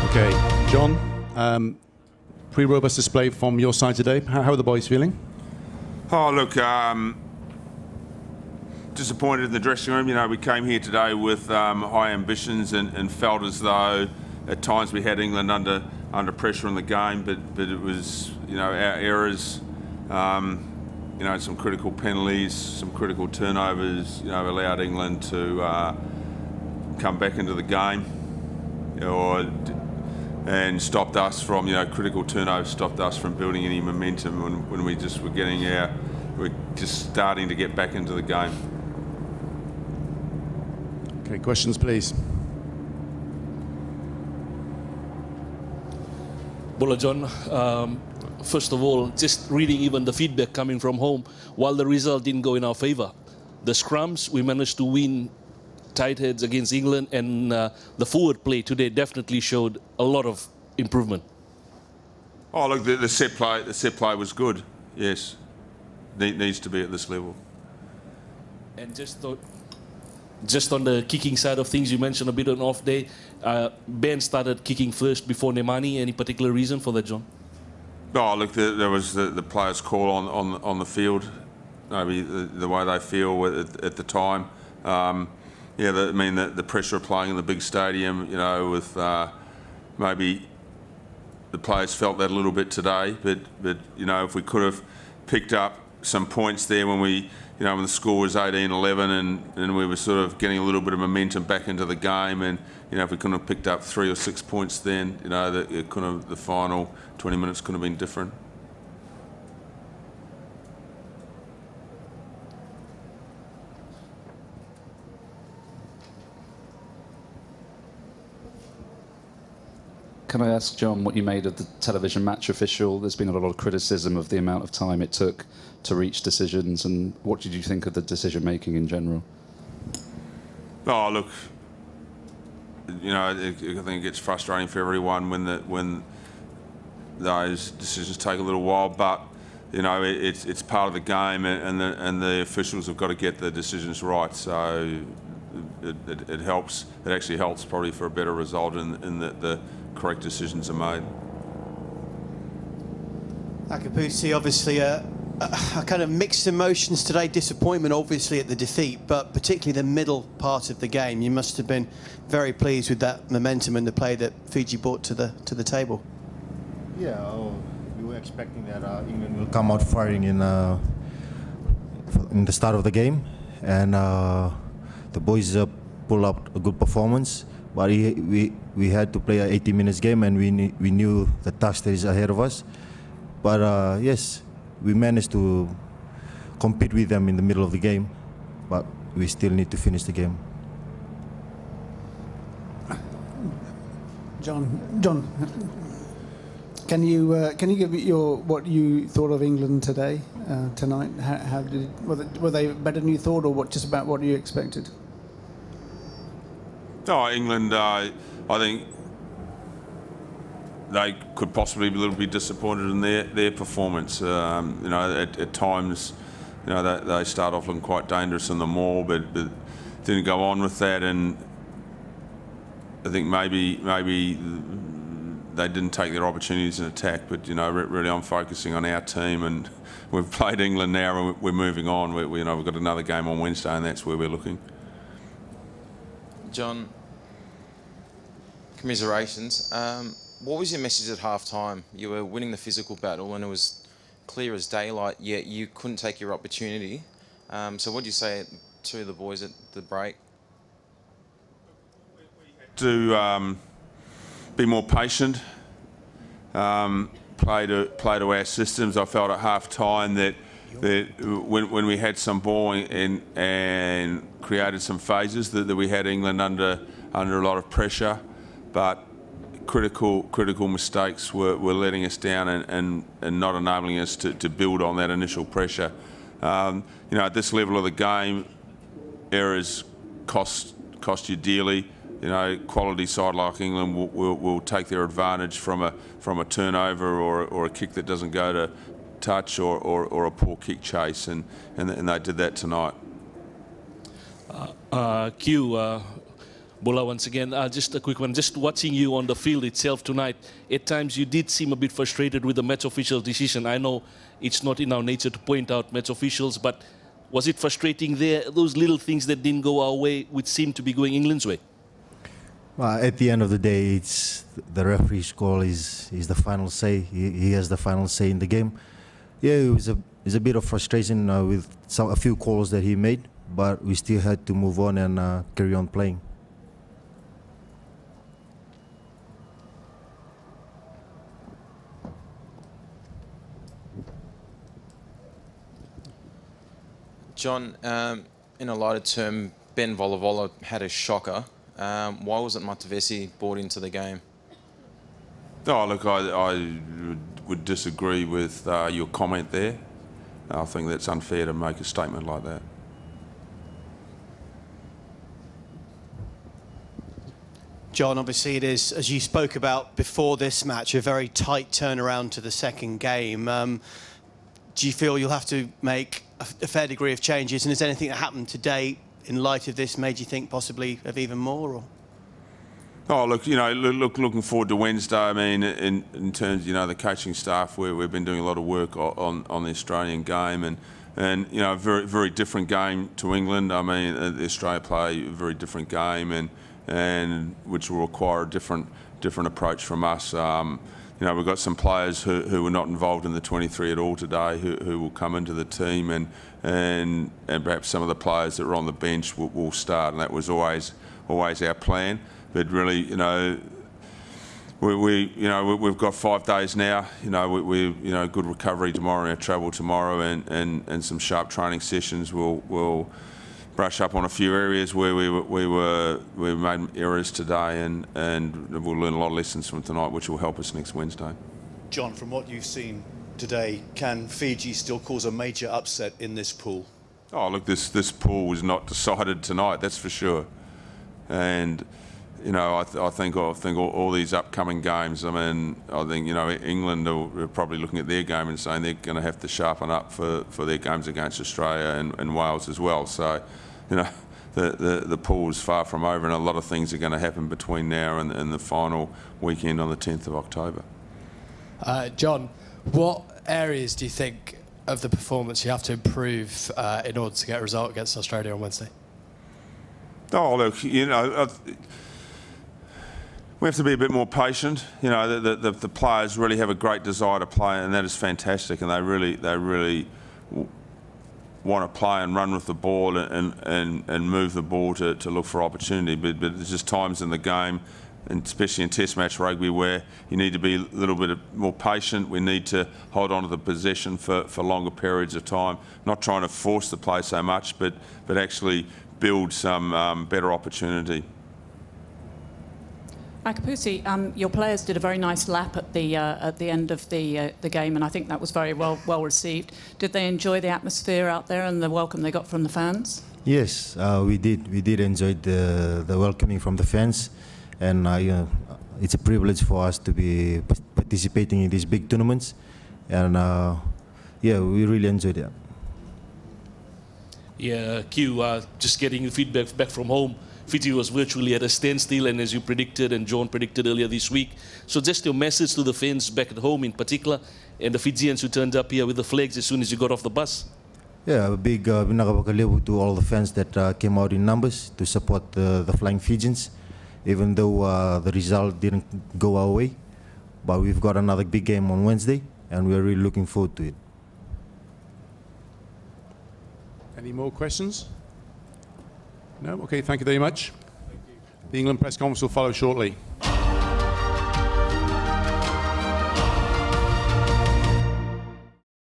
Okay, John, pretty robust display from your side today. How are the boys feeling? Oh, look, disappointed in the dressing room. You know, we came here today with high ambitions and felt as though at times we had England under pressure in the game, but it was, you know, our errors, you know, some critical penalties, some critical turnovers, you know, allowed England to come back into the game, and stopped us from, you know, critical turnovers stopped us from building any momentum when we just were we're just starting to get back into the game. Okay, questions please. Bola John, first of all, just reading even the feedback coming from home, while the result didn't go in our favour, the scrums, we managed to win tight heads against England, and the forward play today definitely showed a lot of improvement. Oh, look, the set play was good. Yes, needs to be at this level. And just on the kicking side of things, you mentioned a bit on off day. Ben started kicking first before Nemani. Any particular reason for that, John? Oh, look, there was the players' call on the field, maybe the way they feel at the time. Yeah, I mean the pressure of playing in the big stadium, you know, with maybe the players felt that a little bit today. But you know, if we could have picked up some points there when when the score was 18-11 and we were sort of getting a little bit of momentum back into the game, and you know, if we couldn't have picked up 3 or 6 points, then you know the final 20 minutes could have been different. Can I ask, John, what you made of the television match official? There's been a lot of criticism of the amount of time it took to reach decisions, and what did you think of the decision-making in general? Oh, look, you know, I think it gets frustrating for everyone when those decisions take a little while, but you know, it's part of the game, and the officials have got to get the decisions right. So it helps. It actually helps probably for a better result in that the correct decisions are made. Akapusi, obviously a kind of mixed emotions today, disappointment obviously at the defeat, but particularly the middle part of the game. You must have been very pleased with that momentum and the play that Fiji brought to the table. Yeah, we were expecting that England will come out firing in the start of the game, and the boys pulled up a good performance. But we had to play an 80 minutes game, and we knew the task that is ahead of us. But yes, we managed to compete with them in the middle of the game, but we still need to finish the game. John, can you give what you thought of England today, tonight? Were they better than you thought, or just about what you expected? Oh, England, I think they could possibly be a little bit disappointed in their performance. You know, at times, you know, they start off looking quite dangerous in the maul, but didn't go on with that. And I think maybe they didn't take their opportunities in attack. But you know, really, I'm focusing on our team, and we've played England now, and we're moving on. You know, we've got another game on Wednesday, and that's where we're looking. John, commiserations. What was your message at half-time? You were winning the physical battle and it was clear as daylight, yet you couldn't take your opportunity. So what do you say to the boys at the break? To be more patient, play to our systems. I felt at half-time that when we had some ball and created some phases that we had England under a lot of pressure, but critical mistakes were letting us down and not enabling us to build on that initial pressure. You know, at this level of the game, errors cost you dearly. You know, quality side like England will take their advantage from a turnover or a kick that doesn't go to touch or a poor kick chase, and they did that tonight. Q, Bola once again. Just a quick one. Just watching you on the field itself tonight, at times you did seem a bit frustrated with the match official decision. I know it's not in our nature to point out match officials, but was it frustrating there, those little things that didn't go our way, which seemed to be going England's way? Well, at the end of the day, it's the referee's call is the final say. He has the final say in the game. Yeah, it was a bit of frustration with a few calls that he made, but we still had to move on and carry on playing. John, in a lighter term, Ben Volavola had a shocker. Why wasn't Matavesi brought into the game? Oh, look, I would disagree with your comment there. I think that's unfair to make a statement like that. John, obviously it is, as you spoke about before this match, a very tight turnaround to the second game. Do you feel you'll have to make a fair degree of changes? And has anything that happened today, in light of this, made you think possibly of even more? Or? Oh, look, you know, looking forward to Wednesday. I mean, in terms, you know, the coaching staff, we've been doing a lot of work on the Australian game, and you know, very different game to England. I mean, Australia play a very different game, and which will require a different approach from us. You know, we've got some players who were not involved in the 23 at all today who will come into the team, and perhaps some of the players that were on the bench will start, and that was always our plan. But really, you know, we've got 5 days now. You know, good recovery tomorrow, and our travel tomorrow, and some sharp training sessions. We'll brush up on a few areas where we made errors today, and we'll learn a lot of lessons from tonight, which will help us next Wednesday. John, from what you've seen today, can Fiji still cause a major upset in this pool? Oh, look, this pool was not decided tonight, that's for sure. And you know, I think all these upcoming games. I mean, I think, you know, England are probably looking at their game and saying they're going to have to sharpen up for their games against Australia and Wales as well. So, you know, the pool is far from over, and a lot of things are going to happen between now and the final weekend on the 10th of October. John, what areas do you think of the performance you have to improve in order to get a result against Australia on Wednesday? Oh, look, you know, we have to be a bit more patient. You know, the players really have a great desire to play, and that is fantastic. And they really want to play and run with the ball and move the ball to look for opportunity. But there's just times in the game, and especially in Test match rugby, where you need to be a little bit more patient. We need to hold on to the possession for longer periods of time, not trying to force the play so much, but actually build some better opportunity. Akapusi, your players did a very nice lap at the end of the game, and I think that was very well received. Did they enjoy the atmosphere out there and the welcome they got from the fans? Yes, we did. We did enjoy the welcoming from the fans, and it's a privilege for us to be participating in these big tournaments, and yeah, we really enjoyed it. Yeah, Q, just getting the feedback back from home. Fiji was virtually at a standstill, and as you predicted and John predicted earlier this week. So just your message to the fans back at home in particular, and the Fijians who turned up here with the flags as soon as you got off the bus. Yeah, a big binagabakalevu to all the fans that came out in numbers to support the Flying Fijians, even though the result didn't go our way. But we've got another big game on Wednesday, and we're really looking forward to it. Any more questions? No? Okay, thank you very much. The England press conference will follow shortly.